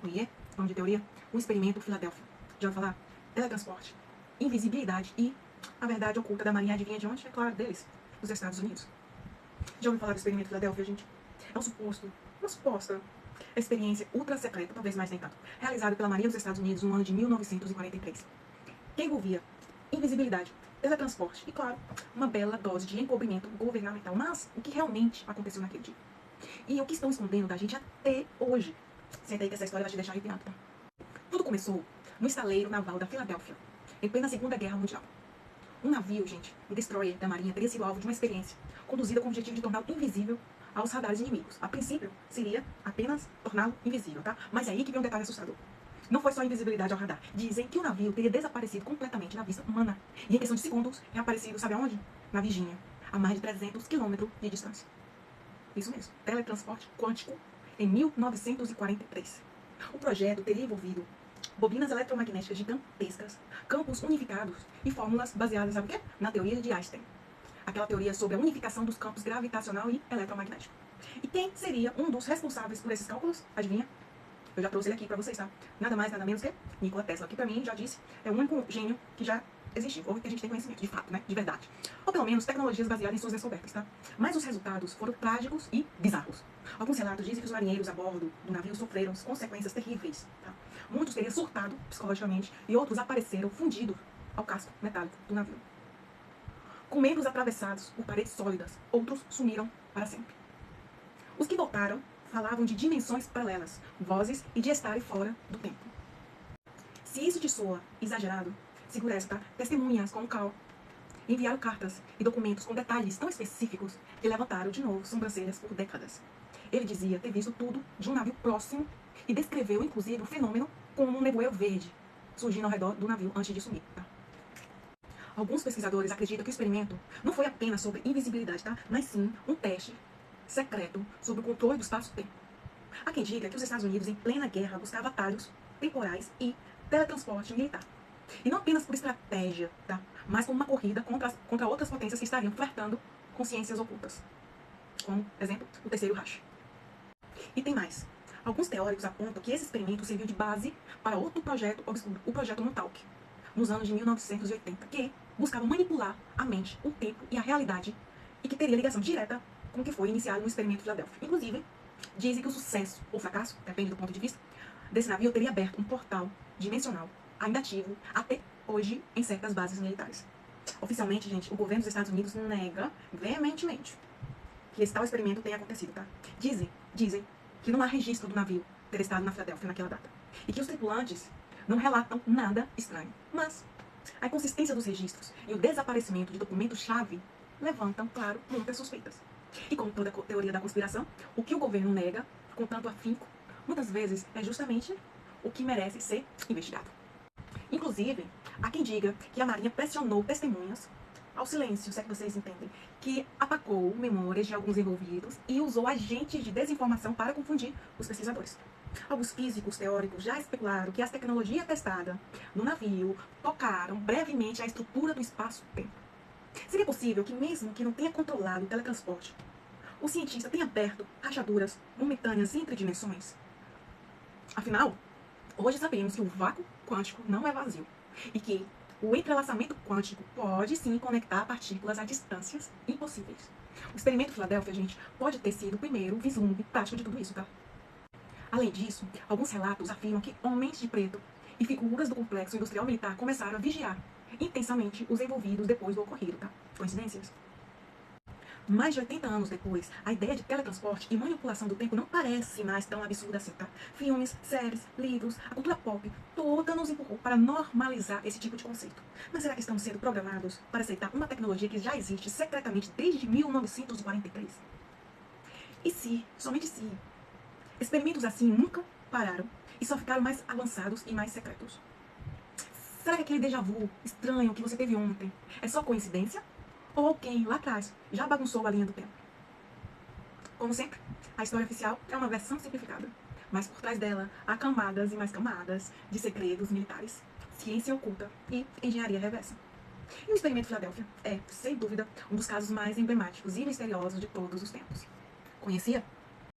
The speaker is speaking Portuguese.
concluir, nome de teoria, o experimento Filadélfia. Já ouviu falar? Teletransporte, invisibilidade e a verdade oculta da Marinha. Adivinha de onde? É claro, deles, dos Estados Unidos. Já ouviu falar do experimento Filadélfia, gente? É uma suposta experiência ultra secreta, talvez mais nem tanto, realizada pela Marinha dos Estados Unidos no ano de 1943, que envolvia invisibilidade, teletransporte e, claro, uma bela dose de encobrimento governamental. Mas o que realmente aconteceu naquele dia? E o que estão escondendo da gente até hoje? Senta aí que essa história vai te deixar arrepiado, tá? Tudo começou no estaleiro naval da Filadélfia, em plena Segunda Guerra Mundial. Um navio, gente, um destroyer da Marinha, teria sido alvo de uma experiência conduzida com o objetivo de torná-lo invisível aos radares inimigos. A princípio, seria apenas torná-lo invisível, tá? Mas é aí que vem um detalhe assustador. Não foi só invisibilidade ao radar. Dizem que o navio teria desaparecido completamente na vista humana. E em questão de segundos, reaparecido, sabe aonde? Na Virgínia, a mais de 300 quilômetros de distância. Isso mesmo, teletransporte quântico, em 1943. O projeto teria envolvido bobinas eletromagnéticas gigantescas, campos unificados e fórmulas baseadas, sabe o quê? Na teoria de Einstein. Aquela teoria sobre a unificação dos campos gravitacional e eletromagnético. E quem seria um dos responsáveis por esses cálculos? Adivinha? Eu já trouxe ele aqui pra vocês, tá? Nada mais, nada menos que Nikola Tesla, que pra mim, já disse, é o único gênio que já existiu, ou que a gente tem conhecimento, de fato, né? De verdade. Ou pelo menos tecnologias baseadas em suas descobertas, tá? Mas os resultados foram trágicos e bizarros. Alguns relatos dizem que os marinheiros a bordo do navio sofreram consequências terríveis, tá? Muitos teriam surtado psicologicamente e outros apareceram fundidos ao casco metálico do navio. Com membros atravessados por paredes sólidas, outros sumiram para sempre. Os que voltaram falavam de dimensões paralelas, vozes e de estarem fora do tempo. Se isso te soa exagerado, segura essa, tá? Testemunhas como Carl enviaram cartas e documentos com detalhes tão específicos que levantaram de novo sobrancelhas por décadas. Ele dizia ter visto tudo de um navio próximo e descreveu, inclusive, o fenômeno como um nevoeiro verde surgindo ao redor do navio antes de sumir, tá? Alguns pesquisadores acreditam que o experimento não foi apenas sobre invisibilidade, tá? Mas sim um teste secreto sobre o controle do espaço-tempo. Há quem diga que os Estados Unidos, em plena guerra, buscavam atalhos temporais e teletransporte militar. E não apenas por estratégia, tá? Mas como uma corrida contra outras potências que estariam flertando com ciências ocultas. Como, exemplo, o Terceiro Reich. E tem mais. Alguns teóricos apontam que esse experimento serviu de base para outro projeto obscuro, o projeto Montauk, nos anos de 1980, que buscava manipular a mente, o tempo e a realidade, e que teria ligação direta com o que foi iniciado no experimento Filadélfia. Inclusive, dizem que o sucesso ou fracasso, depende do ponto de vista, desse navio teria aberto um portal dimensional, ainda ativo, até hoje, em certas bases militares. Oficialmente, gente, o governo dos Estados Unidos nega veementemente que esse tal experimento tenha acontecido, tá? Dizem que não há registro do navio ter estado na Filadélfia naquela data. E que os tripulantes não relatam nada estranho. Mas a inconsistência dos registros e o desaparecimento de documentos-chave levantam, claro, muitas suspeitas. E como toda teoria da conspiração, o que o governo nega com tanto afinco, muitas vezes é justamente o que merece ser investigado. Inclusive, há quem diga que a Marinha pressionou testemunhas ao silêncio, se é que vocês entendem, que apagou memórias de alguns envolvidos e usou agentes de desinformação para confundir os pesquisadores. Alguns físicos teóricos já especularam que as tecnologias testadas no navio tocaram brevemente a estrutura do espaço-tempo. Seria possível que, mesmo que não tenha controlado o teletransporte, o cientista tenha aberto rachaduras momentâneas entre dimensões? Afinal, hoje sabemos que o vácuo quântico não é vazio e que o entrelaçamento quântico pode sim conectar partículas a distâncias impossíveis. O experimento Filadélfia, gente, pode ter sido o primeiro vislumbre prático de tudo isso, tá? Além disso, alguns relatos afirmam que homens de preto e figuras do complexo industrial militar começaram a vigiar intensamente os envolvidos depois do ocorrido, tá? Coincidências? Mais de 80 anos depois, a ideia de teletransporte e manipulação do tempo não parece mais tão absurda assim, tá? Filmes, séries, livros, a cultura pop, toda nos empurrou para normalizar esse tipo de conceito. Mas será que estamos sendo programados para aceitar uma tecnologia que já existe secretamente desde 1943? E se, somente se, experimentos assim nunca pararam e só ficaram mais avançados e mais secretos? Será que aquele déjà vu estranho que você teve ontem é só coincidência? Ou alguém lá atrás já bagunçou a linha do tempo? Como sempre, a história oficial é uma versão simplificada, mas por trás dela há camadas e mais camadas de segredos militares, ciência oculta e engenharia reversa. E o experimento Filadélfia é, sem dúvida, um dos casos mais emblemáticos e misteriosos de todos os tempos. Conhecia?